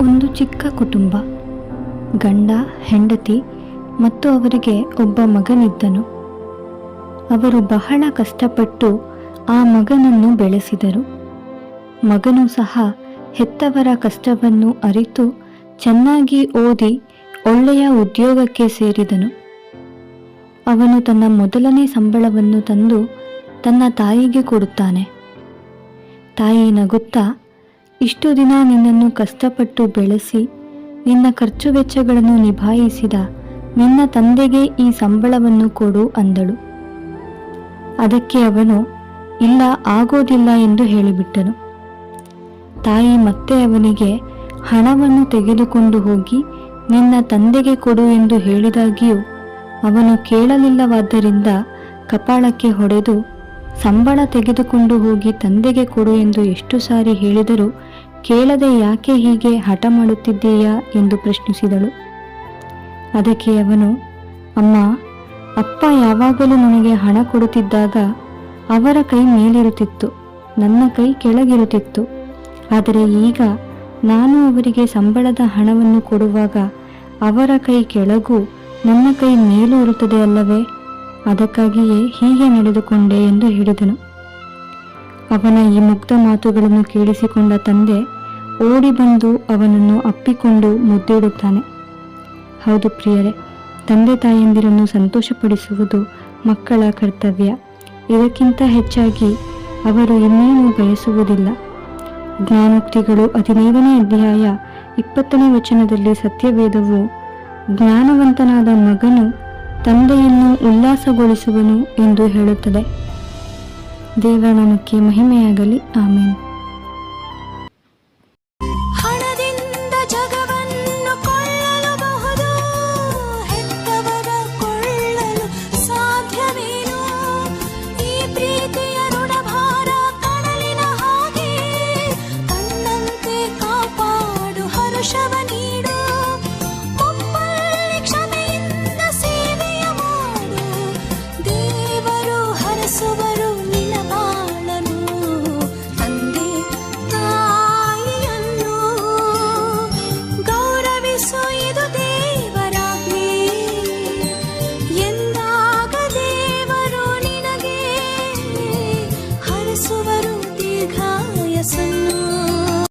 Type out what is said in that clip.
ಒಂದು ಚಿಕ್ಕ ಕುಟುಂಬ. ಗಂಡ, ಹೆಂಡತಿ ಮತ್ತು ಅವರಿಗೆ ಒಬ್ಬ ಮಗನಿದ್ದನು. ಅವರು ಬಹಳ ಕಷ್ಟಪಟ್ಟು ಆ ಮಗನನ್ನು ಬೆಳೆಸಿದರು. ಮಗನು ಸಹ ಹೆತ್ತವರ ಕಷ್ಟವನ್ನು ಅರಿತು ಚೆನ್ನಾಗಿ ಓದಿ ಒಳ್ಳೆಯ ಉದ್ಯೋಗಕ್ಕೆ ಸೇರಿದನು. ಅವನು ತನ್ನ ಮೊದಲನೇ ಸಂಬಳವನ್ನು ತಂದು ತನ್ನ ತಾಯಿಗೆ ಕೊಡುತ್ತಾನೆ. ತಾಯಿ ನಗುತ್ತಾ, ಇಷ್ಟು ದಿನ ನಿನ್ನನ್ನು ಕಷ್ಟಪಟ್ಟು ಬೆಳೆಸಿ ನಿನ್ನ ಖರ್ಚು ವೆಚ್ಚಗಳನ್ನು ನಿಭಾಯಿಸಿದ ನಿನ್ನ ತಂದೆಗೆ ಈ ಸಂಬಳವನ್ನು ಕೊಡು ಅಂದಳು. ಅದಕ್ಕೆ ಅವನು ಇಲ್ಲ, ಆಗೋದಿಲ್ಲ ಎಂದು ಹೇಳಿಬಿಟ್ಟನು. ತಾಯಿ ಮತ್ತೆ ಅವನಿಗೆ ಹಣವನ್ನು ತೆಗೆದುಕೊಂಡು ಹೋಗಿ ನಿನ್ನ ತಂದೆಗೆ ಕೊಡು ಎಂದು ಹೇಳಿದಾಗಿಯೂ ಅವನು ಕೇಳಲಿಲ್ಲವಾದ್ದರಿಂದ ಕಪಾಳಕ್ಕೆ ಹೊಡೆದು, ಸಂಬಳ ತೆಗೆದುಕೊಂಡು ಹೋಗಿ ತಂದೆಗೆ ಕೊಡು ಎಂದು ಎಷ್ಟು ಸಾರಿ ಹೇಳಿದರೂ ಕೇಳದೆ ಯಾಕೆ ಹೀಗೆ ಹಠ ಮಾಡುತ್ತಿದ್ದೀಯಾ ಎಂದು ಪ್ರಶ್ನಿಸಿದಳು. ಅದಕ್ಕೆ ಅವನು, ಅಮ್ಮ, ಅಪ್ಪ ಯಾವಾಗಲೂ ನನಗೆ ಹಣ ಕೊಡುತ್ತಿದ್ದಾಗ ಅವರ ಕೈ ಮೇಲಿರುತ್ತಿತ್ತು, ನನ್ನ ಕೈ ಕೆಳಗಿರುತ್ತಿತ್ತು. ಆದರೆ ಈಗ ನಾನು ಅವರಿಗೆ ಸಂಬಳದ ಹಣವನ್ನು ಕೊಡುವಾಗ ಅವರ ಕೈ ಕೆಳಗೂ ನನ್ನ ಕೈ ಮೇಲೂ ಇರುತ್ತದೆ ಅಲ್ಲವೇ? ಅದಕ್ಕಾಗಿಯೇ ಹೀಗೆ ನಡೆದುಕೊಂಡೆ ಎಂದು ಹೇಳಿದನು. ಅವನ ಈ ಮುಗ್ಧ ಮಾತುಗಳನ್ನು ಕೇಳಿಸಿಕೊಂಡ ತಂದೆ ಓಡಿ ಬಂದು ಅವನನ್ನು ಅಪ್ಪಿಕೊಂಡು ಮುದ್ದಿಡುತ್ತಾನೆ. ಹೌದು ಪ್ರಿಯರೇ, ತಂದೆ ತಾಯಂದಿರನ್ನು ಸಂತೋಷಪಡಿಸುವುದು ಮಕ್ಕಳ ಕರ್ತವ್ಯ. ಇದಕ್ಕಿಂತ ಹೆಚ್ಚಾಗಿ ಅವರು ಇನ್ನೇನು ಬಯಸುವುದಿಲ್ಲ. ಜ್ಞಾನೋಕ್ತಿಗಳು 15ನೇ ಅಧ್ಯಾಯ 20ನೇ ವಚನದಲ್ಲಿ ಸತ್ಯವೇದವು ಜ್ಞಾನವಂತನಾದ ಮಗನು ತಂದೆಯನ್ನು ಉಲ್ಲಾಸಗೊಳಿಸುವನು ಎಂದು ಹೇಳುತ್ತದೆ. ದೇವರ ನಾಮಕ್ಕೆ ಮಹಿಮೆಯಾಗಲಿ. ಆಮೆನ್.